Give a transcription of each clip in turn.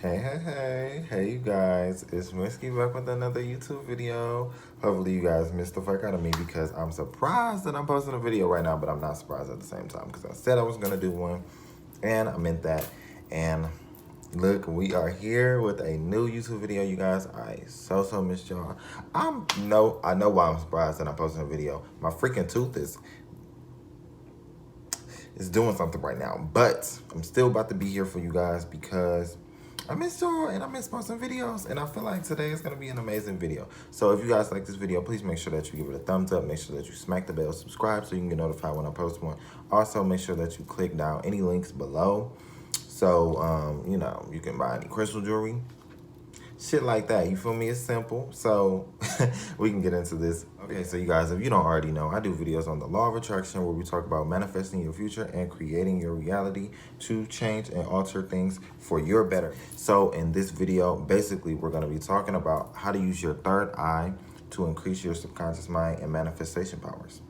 Hey you guys, it's Whiskey back with another YouTube video. Hopefully you guys missed the fuck out of me because I'm surprised that I'm posting a video right now, but I'm not surprised at the same time because I said I was gonna do one and I meant that. And look, we are here with a new YouTube video, you guys. I so missed y'all. I know why I'm surprised that I'm posting a video. My freaking tooth is doing something right now, but I'm still about to be here for you guys because I miss y'all and I miss posting videos, and I feel like today is gonna be an amazing video. So if you guys like this video, please make sure that you give it a thumbs up. Make sure that you smack the bell, subscribe so you can get notified when I post one. Also, make sure that you click down any links below so you can buy any crystal jewelry, shit like that. You feel me? It's simple. So we can get into this. Okay, so you guys, if you don't already know, I do videos on the law of attraction where we talk about manifesting your future and creating your reality to change and alter things for your better. So in this video, basically, we're going to be talking about how to use your third eye to increase your subconscious mind and manifestation powers.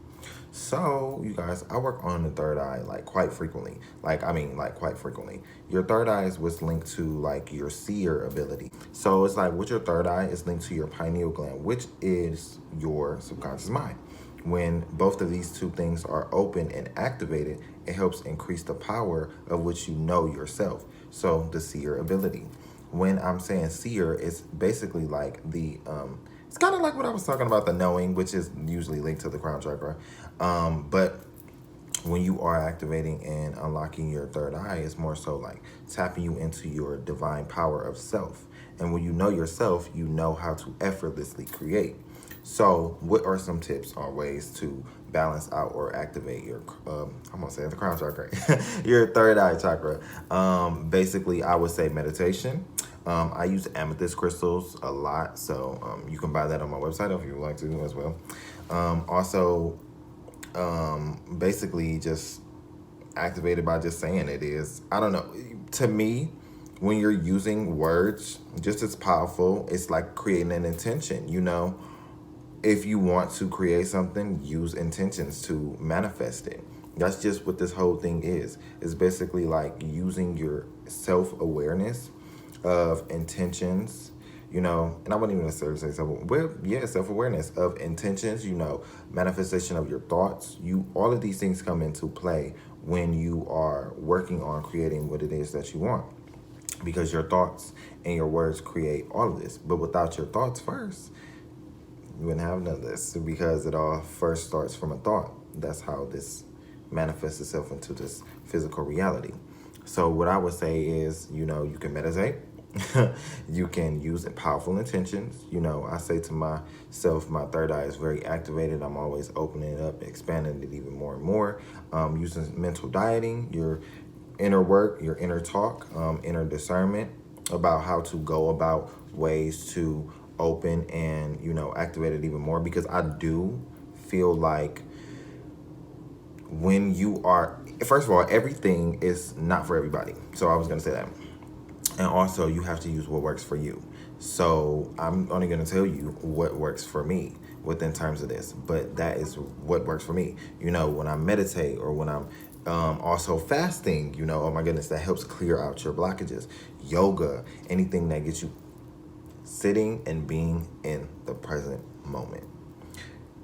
So, you guys, I work on the third eye quite frequently. Quite frequently. Your third eye is what's linked to your seer ability. So it's like with your third eye is linked to your pineal gland, which is your subconscious mind. When both of these two things are open and activated, it helps increase the power of which you know yourself. So the seer ability. When I'm saying seer, it's basically it's kind of like what I was talking about, the knowing, which is usually linked to the crown chakra. But when you are activating and unlocking your third eye, it's more so like tapping you into your divine power of self. And when you know yourself, you know how to effortlessly create. So what are some tips or ways to balance out or activate your, I'm gonna say the crown chakra, your third eye chakra? Basically, I would say meditation. I use amethyst crystals a lot, so you can buy that on my website if you would like to as well. Also, basically just activated by just saying it is. I don't know. To me, when you're using words, just as powerful, it's like creating an intention, If you want to create something, use intentions to manifest it. That's just what this whole thing is. It's basically like using your self-awareness of intentions, and I wouldn't even necessarily say self-awareness of intentions, manifestation of your thoughts. All of these things come into play when you are working on creating what it is that you want, because your thoughts and your words create all of this. But without your thoughts first, you wouldn't have none of this, because it all first starts from a thought. That's how this manifests itself into this physical reality. So what I would say is, you can meditate. You can use powerful intentions. I say to myself, my third eye is very activated. I'm always opening it up, expanding it even more and more. Using mental dieting, your inner work, your inner talk, inner discernment about how to go about ways to open and, activate it even more. Because I do feel like when you are, first of all, everything is not for everybody. So I was going to say that. And also, you have to use what works for you. So I'm only going to tell you what works for me within terms of this. But that is what works for me. When I meditate, or when I'm also fasting, oh my goodness, that helps clear out your blockages. Yoga, anything that gets you sitting and being in the present moment.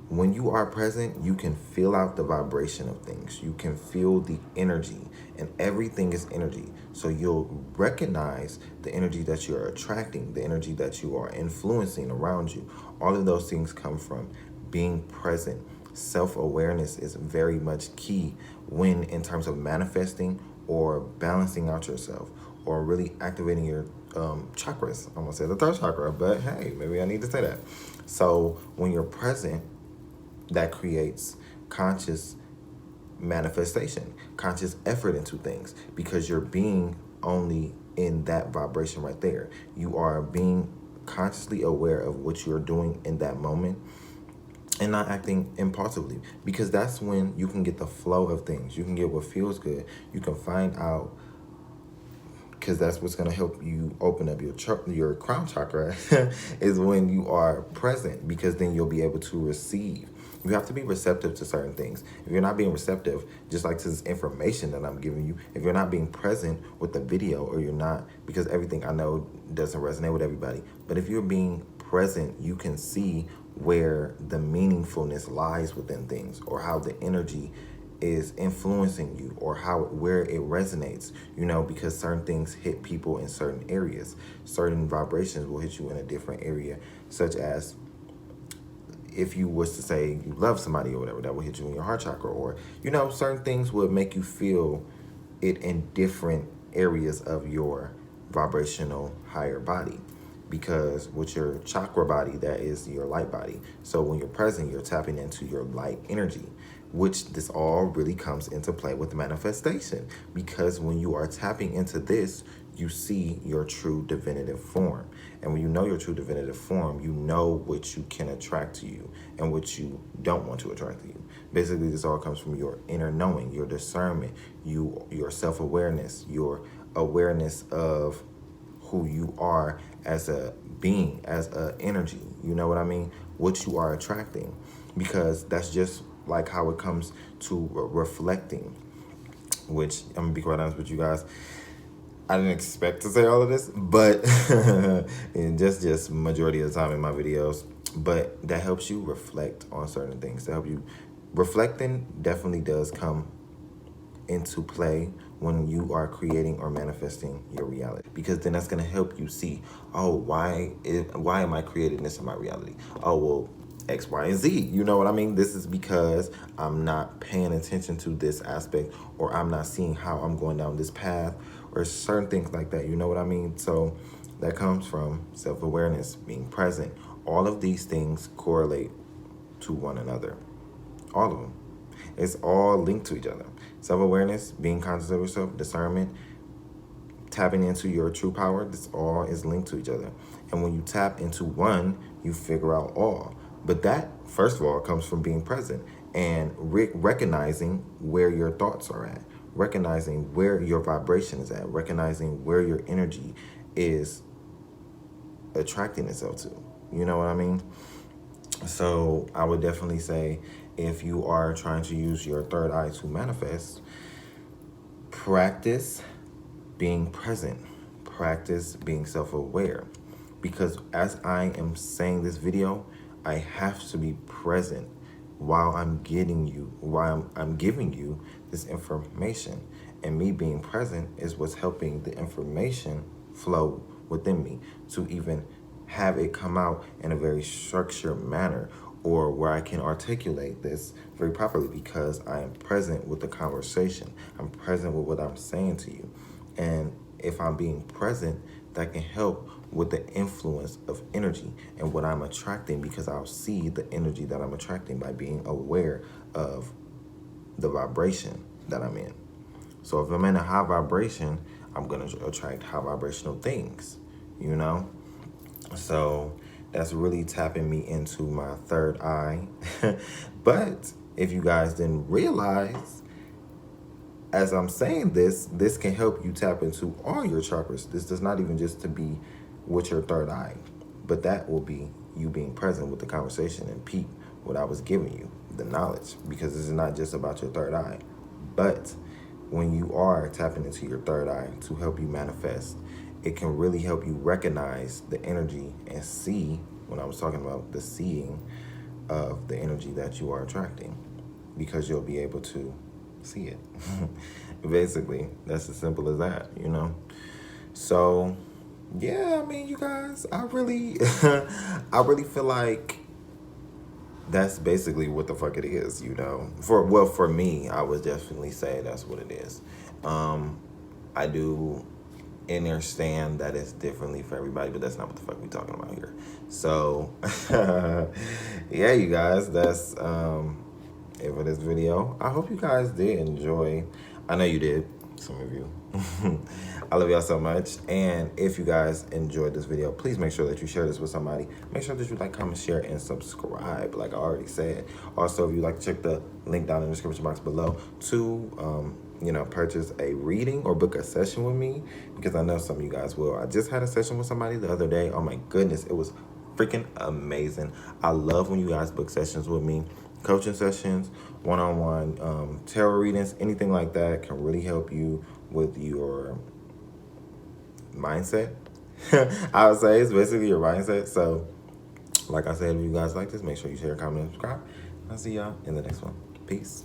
When you are present, you can feel out the vibration of things. You can feel the energy, and everything is energy. So you'll recognize the energy that you're attracting, the energy that you are influencing around you. All of those things come from being present. Self-awareness is very much key when in terms of manifesting or balancing out yourself, or really activating your chakras. I'm gonna say the third chakra, but hey, maybe I need to say that. So when you're present, that creates conscious manifestation, conscious effort into things, because you're being only in that vibration right there. You are being consciously aware of what you're doing in that moment and not acting impulsively, because that's when you can get the flow of things. You can get what feels good. You can find out, because that's what's going to help you open up your crown chakra is when you are present, because then you'll be able to receive. You have to be receptive to certain things. If you're not being receptive, just like to this information that I'm giving you, if you're not being present with the video, or you're not, because everything I know doesn't resonate with everybody, but if you're being present, you can see where the meaningfulness lies within things, or how the energy is influencing you, or where it resonates, because certain things hit people in certain areas. Certain vibrations will hit you in a different area, such as if you was to say you love somebody or whatever, that will hit you in your heart chakra, or certain things would make you feel it in different areas of your vibrational higher body. Because with your chakra body, that is your light body. So when you're present, you're tapping into your light energy, which this all really comes into play with manifestation. Because when you are tapping into this, you see your true divinative form. And when you know your true divinative form, you know what you can attract to you and what you don't want to attract to you. Basically, this all comes from your inner knowing, your discernment, your self-awareness, your awareness of who you are as a being, as a energy. You know what I mean? What you are attracting. Because that's just like how it comes to reflecting, which I'm gonna be quite honest with you guys, I didn't expect to say all of this, but and just majority of the time in my videos, but that helps you reflect on certain things. To help you, reflecting definitely does come into play when you are creating or manifesting your reality, because then that's going to help you see, oh, why am I creating this in my reality? Oh, well, X, Y, and Z. You know what I mean? This is because I'm not paying attention to this aspect, or I'm not seeing how I'm going down this path, or certain things like that. You know what I mean? So that comes from self-awareness, being present. All of these things correlate to one another. All of them. It's all linked to each other. Self-awareness, being conscious of yourself, discernment, tapping into your true power, this all is linked to each other. And when you tap into one, you figure out all. But that, first of all, comes from being present and recognizing where your thoughts are at, recognizing where your vibration is at, recognizing where your energy is attracting itself to. You know what I mean? So I would definitely say, if you are trying to use your third eye to manifest, practice being present, practice being self-aware. Because as I am saying this video, I have to be present while I'm giving you this information. And me being present is what's helping the information flow within me to even have it come out in a very structured manner, or where I can articulate this very properly, because I am present with the conversation. I'm present with what I'm saying to you. And if I'm being present, that can help with the influence of energy and what I'm attracting, because I'll see the energy that I'm attracting by being aware of the vibration that I'm in. So if I'm in a high vibration, I'm going to attract high vibrational things, So that's really tapping me into my third eye. But if you guys didn't realize, as I'm saying this can help you tap into all your chakras. This does not even just to be with your third eye, but that will be you being present with the conversation and peep what I was giving you, the knowledge, because this is not just about your third eye. But when you are tapping into your third eye to help you manifest, it can really help you recognize the energy and see, when I was talking about the seeing of the energy that you are attracting, because you'll be able to see it. Basically, that's as simple as that, So, yeah, I mean, you guys, I really, I really feel like that's basically what the fuck it is, For me, I would definitely say that's what it is. I do understand that it's differently for everybody, but that's not what the fuck we talking about here. So, yeah, you guys, that's it for this video. I hope you guys did enjoy. I know you did, some of you. I love y'all so much. And if you guys enjoyed this video, please make sure that you share this with somebody. Make sure that you like, comment, share, and subscribe, like I already said. Also, if you'd like to check the link down in the description box below to purchase a reading or book a session with me, because I know some of you guys will. I just had a session with somebody the other day. Oh my goodness, it was freaking amazing. I love when you guys book sessions with me, coaching sessions, one-on-one tarot readings, anything like that can really help you with your mindset. I would say it's basically your mindset. So, like I said, if you guys like this, make sure you share, comment, and subscribe. I'll see y'all in the next one. Peace.